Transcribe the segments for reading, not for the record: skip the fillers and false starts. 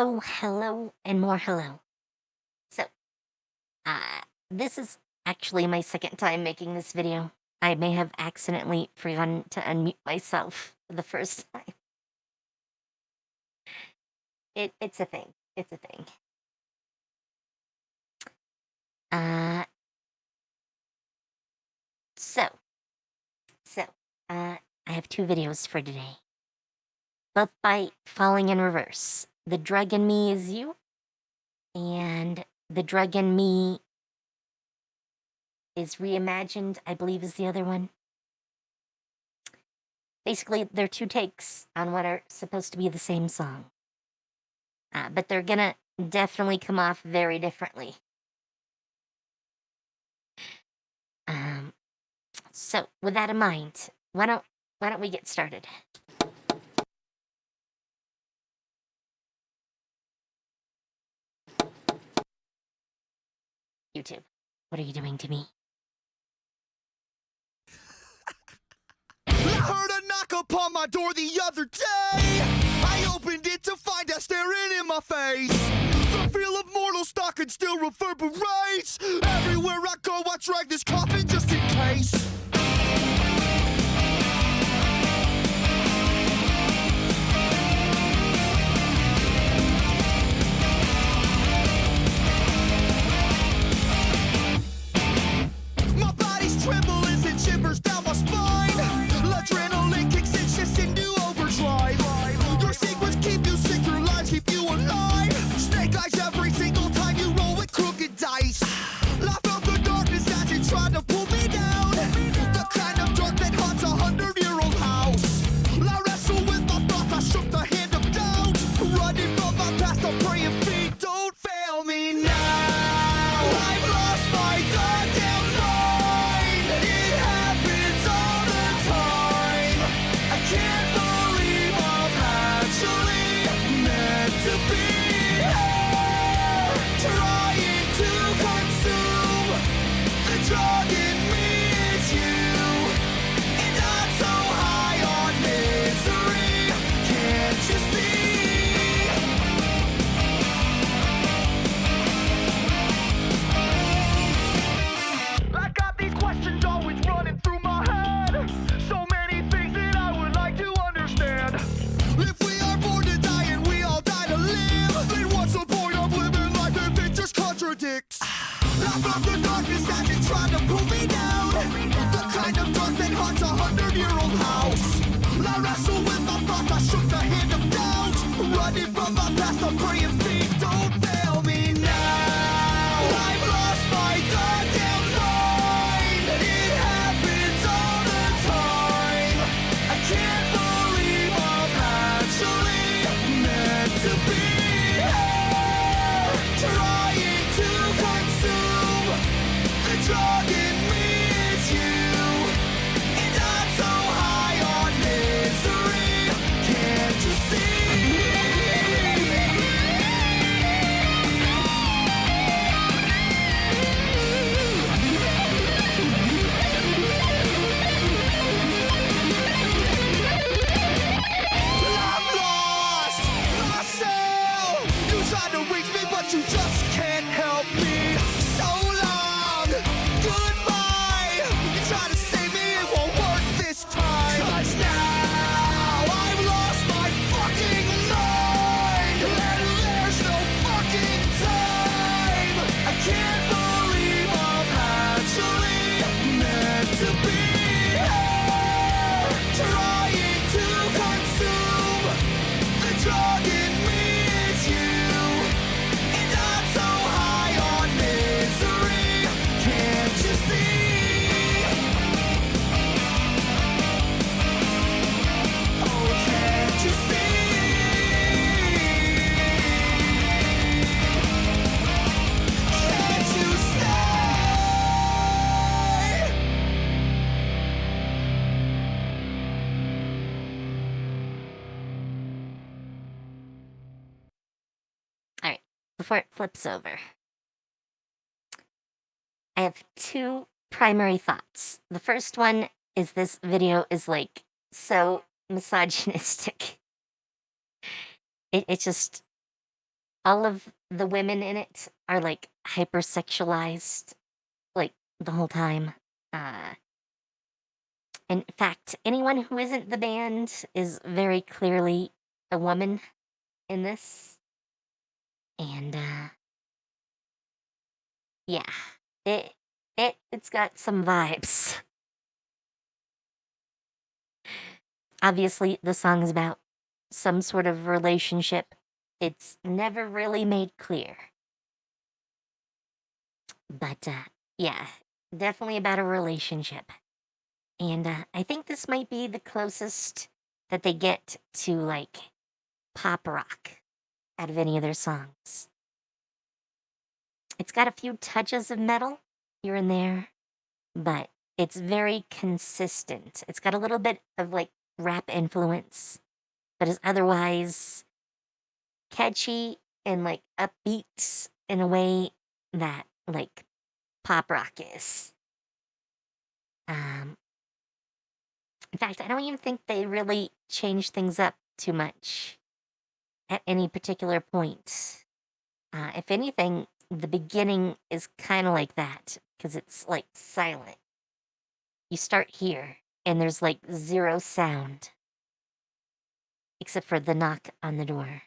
Hello, and more hello. So, uh, this is actually my second time making this video. I may have accidentally forgotten to unmute myself the first time. It's a thing. It's a thing. Uh, so, so, I have two videos for today. Both by falling in reverse. The drug in me is you, and the drug in me is reimagined, I believe is the other one. Basically, they're two takes on what are supposed to be the same song. But they're gonna definitely come off very differently. So with that in mind, why don't we get started? YouTube, what are you doing to me? I heard a knock upon my door the other day. I opened it to find her staring in my face. The feel of mortal stalking still reverberates. Everywhere I go, I drag this coffin just in case. My body's tremble as it shivers down my spine. Adrenaline kicks and shifts into overdrive. Your secrets keep you sick, your lies keep you alive. Snake eyes every single time you roll with crooked dice. I felt the darkness as it tried to pull me down. The kind of dark that haunts a 100-year-old house. I wrestle with my thoughts, I shook the hand of doubt. Running from my past, I'm praying feet don't fail me now. I've lost my goddamn mind. It happens all the time. I can't believe I'm actually meant to be here, trying to consume the drug in me is you, and I'm so high on misery. Can't you see? I got these questions always running through my head. So many things that I would like to understand. If we are born to die and we all die to live, then what's the point of living life if it just contradicts? I felt the darkness as it tried to pull me down. The kind of dark that haunts a 100-year-old house. I wrestle with my thoughts, I shook the hand of doubt. Running from my past, I'm praying feet don't fail me now. I've lost my goddamn mind. It happens all the time. I can't believe I'm actually meant to be here, trying to consume the drug in me is you, and I'm so high on misery. Can't you see? I've lost myself. You tried to reach me, but you just can't help me. So long, goodbye. You try to save me, it won't work this time. 'Cause now I've lost my fucking mind, and there's no fucking time. I can't believe I'm actually meant to be here, trying to consume the drug in me is you, and I'm so high on misery. Can't you see? Oh, can't you see? Can't you stay? All right, before it flips over, I have two primary thoughts. The first one is this video is like so misogynistic. It just all of the women in it are like hypersexualized, like the whole time. Uh, in fact, anyone who isn't the band is very clearly a woman in this. And yeah, it it's got some vibes. Obviously, the song is about some sort of relationship. It's never really made clear. But yeah, definitely about a relationship. And I think this might be the closest that they get to like pop rock out of any of their songs. It's got a few touches of metal here and there, but it's very consistent. It's got a little bit of like rap influence, but is otherwise catchy and like upbeat in a way that like pop rock is. Um, in fact, I don't even think they really change things up too much at any particular point. If anything, the beginning is kind of like that because it's like silent. You start here and there's like zero sound except for the knock on the door,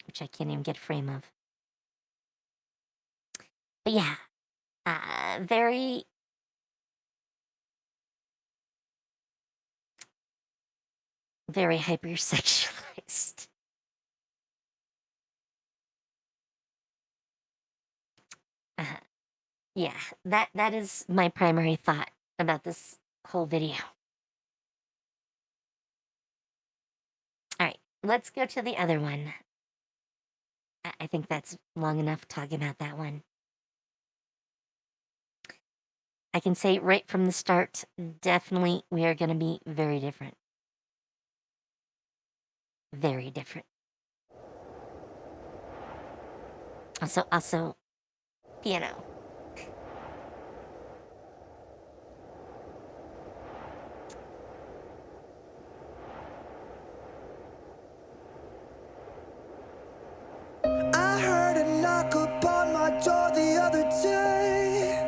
which I can't even get a frame of. But yeah, very very hypersexualized. Uh, yeah, that is my primary thought about this whole video. All right, let's go to the other one. I think that's long enough talking about that one. I can say right from the start, definitely we are going to be very different. Very different. Also, piano. I heard a knock upon my door the other day.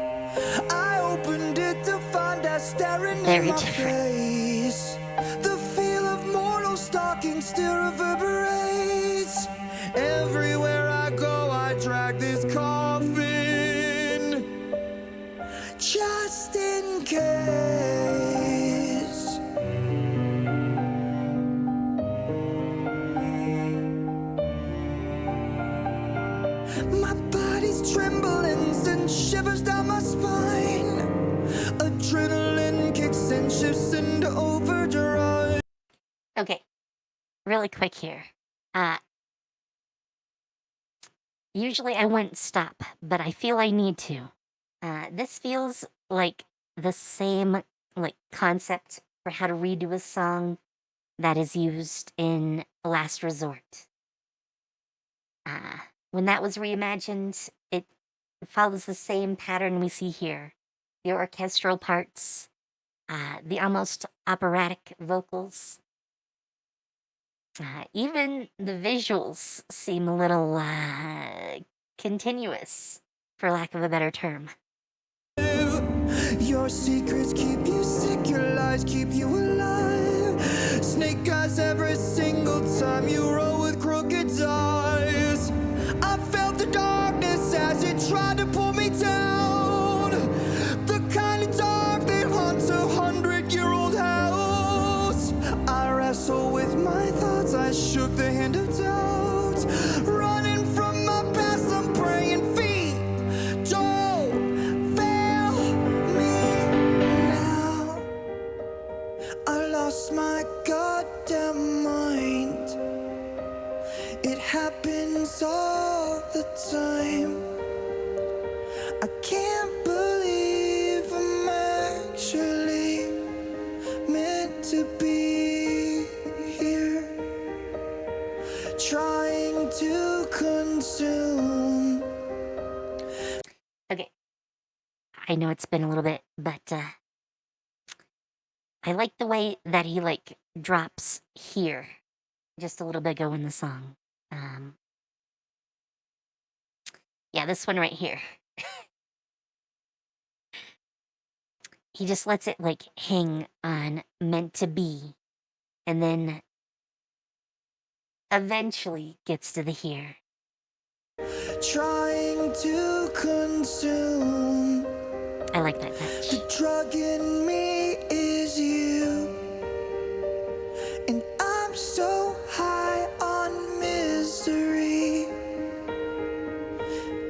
I opened it to find her staring Very in my different. face. The feel of mortal stalking still reverberates. Everywhere I go, I drag this coffin, just in case. My body's trembling, sends shivers down my spine. Adrenaline kicks and shifts into overdrive. Okay, really quick here. Usually I wouldn't stop, but I feel I need to. This feels like the same like concept for how to redo a song that is used in Last Resort. When that was reimagined, it follows the same pattern we see here. The orchestral parts, the almost operatic vocals. Even the visuals seem a little continuous, for lack of a better term. Your secrets keep you sick, your lies keep you alive. Snake eyes every single time you roll with crooked eyes. I felt the darkness as it tried to pull me down. The kind of dark that haunts 100-year-old house. I wrestle with my thoughts, I shook the hand of doubt. Running from my past, I'm praying feet don't fail me now. I lost my goddamn mind. It happens all the time. I can't believe I'm actually meant to be here, trying to consume. Okay, I know it's been a little bit, but I like the way that he like drops here just a little bit ago in the song. Yeah, this one right here. He just lets it like hang on meant to be and then eventually gets to the here. Trying to consume. I like that touch. The drug in me is you. And I'm so high on misery.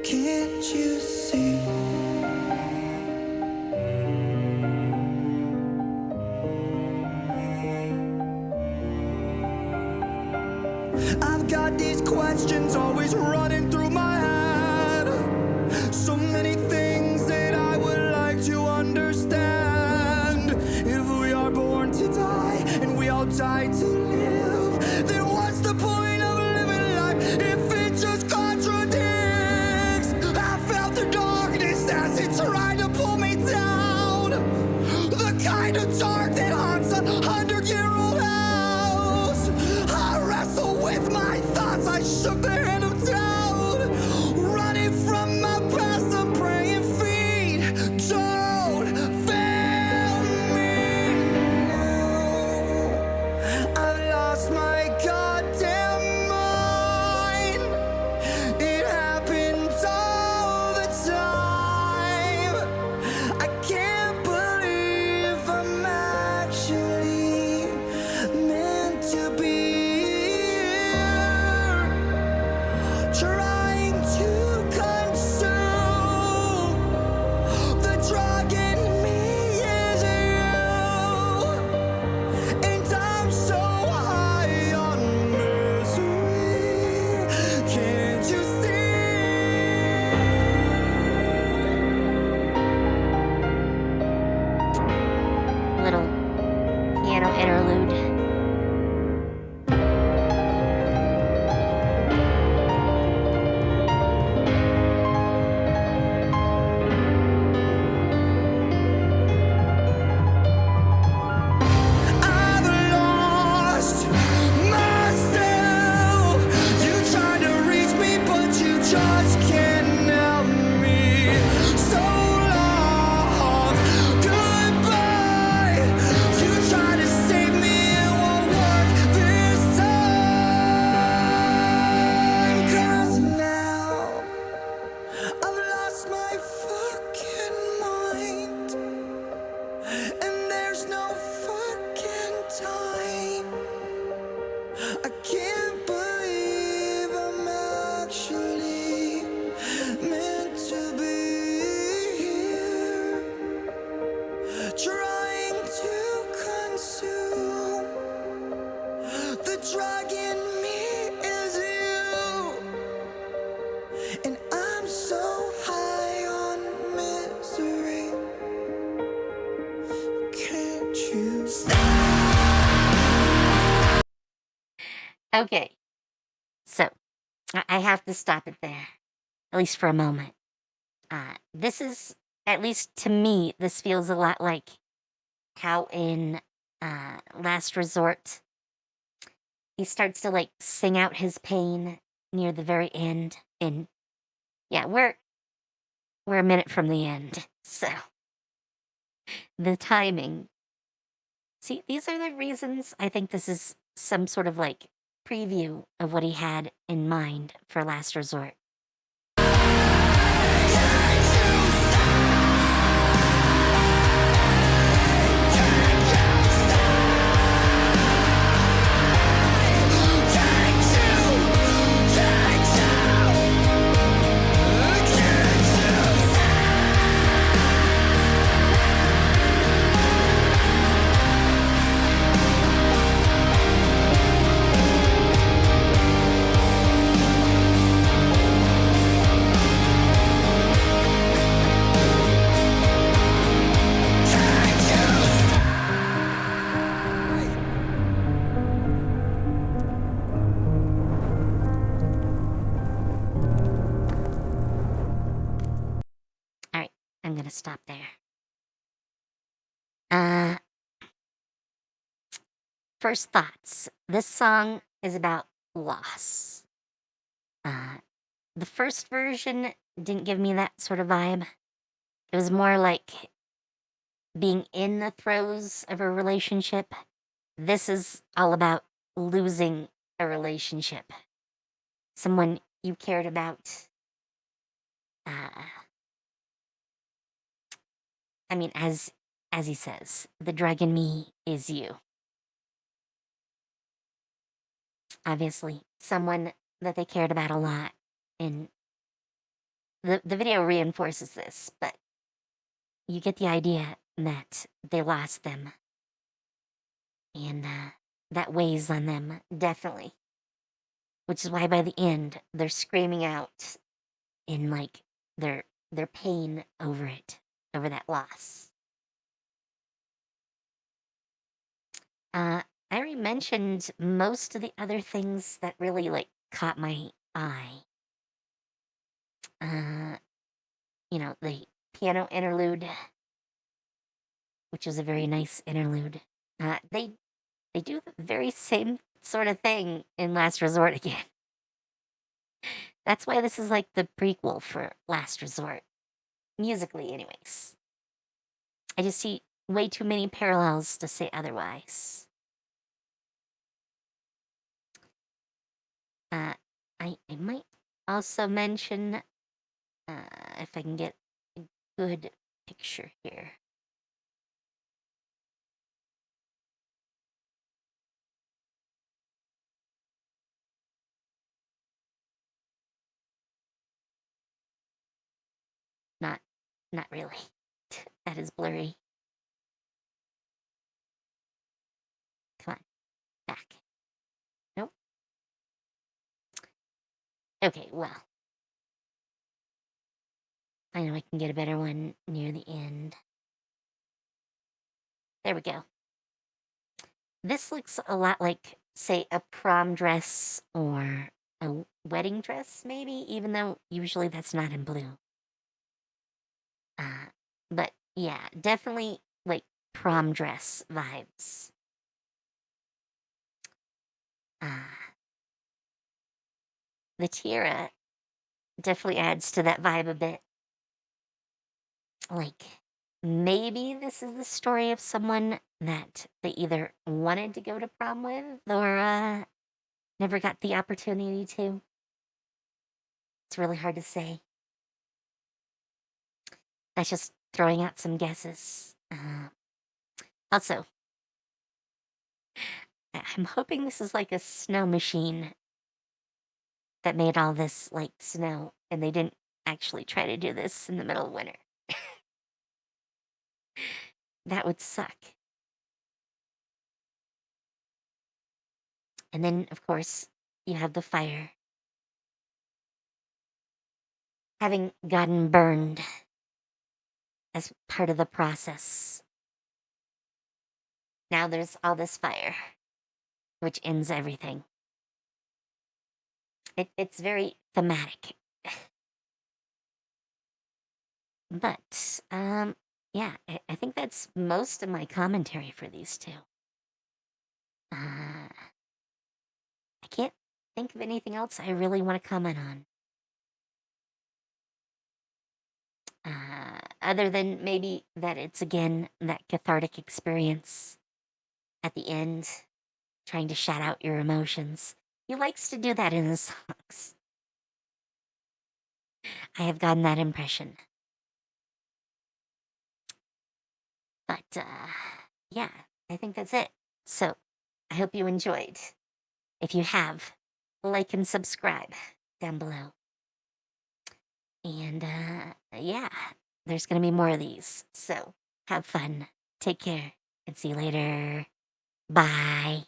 Can't you see? I've got these questions always running through my head. So many things that I would like to understand. If we are born to die and we all die to live, then what's the point of living life if it just contradicts? I felt the darkness as it tried to pull me down. The kind of dark that haunts 100-year-old house. I wrestle with my thoughts, I shook the hand of doubt. Running from my past, I'm praying feet don't fail me now. I've lost my goddamn mind. It happens all the time. I can't believe I'm actually meant to be here. Trying to consume. The drug in me is you. And I'm so high on misery. Can't you see? Little piano interlude. I've lost myself. You try to reach me, but you just can't help me. So long, goodbye. You try to save me, it won't work this time. 'Cause now I've lost my fucking mind. And there's no fucking time. I can't believe I'm actually meant to be here. Trying to consume. The drug in me is you. And I'm so high on misery. Can't you see? Okay, so I have to stop it there, at least for a moment. This is, at least to me, this feels a lot like how in Last Resort, he starts to like sing out his pain near the very end. And yeah, we're a minute from the end, so the timing. See, these are the reasons I think this is some sort of like preview of what he had in mind for Last Resort. All right, I'm gonna stop there. First thoughts. This song is about loss. The first version didn't give me that sort of vibe. It was more like being in the throes of a relationship. This is all about losing a relationship. Someone you cared about. I mean, as he says, the drug in me is you. Obviously, someone that they cared about a lot. And the video reinforces this, but you get the idea that they lost them. And that weighs on them, definitely. Which is why by the end, they're screaming out in like their pain over it, over that loss. I already mentioned most of the other things that really like caught my eye. The piano interlude, which is a very nice interlude. They do the very same sort of thing in Last Resort again. That's why this is like the prequel for Last Resort, musically, anyways. I just see way too many parallels to say otherwise. I might also mention, if I can get a good picture here. Not really. That is blurry. Come on, back. Nope. Okay, well. I know I can get a better one near the end. There we go. This looks a lot like, say, a prom dress or a wedding dress, maybe, even though usually that's not in blue. But yeah, definitely like prom dress vibes. The tiara definitely adds to that vibe a bit. Like, maybe this is the story of someone that they either wanted to go to prom with or never got the opportunity to. It's really hard to say. That's just throwing out some guesses. Also, I'm hoping this is like a snow machine that made all this like snow, and they didn't actually try to do this in the middle of winter. That would suck. And then, of course, you have the fire. Having gotten burned as part of the process. Now there's all this fire, which ends everything. It's very thematic. But, yeah, I think that's most of my commentary for these two. I can't think of anything else I really want to comment on. Other than maybe that it's again that cathartic experience at the end, trying to shout out your emotions. He likes to do that in his songs. I have gotten that impression. But, yeah, I think that's it. So, I hope you enjoyed. If you have, like and subscribe down below. And, yeah, there's gonna be more of these. So, have fun, take care, and see you later. Bye.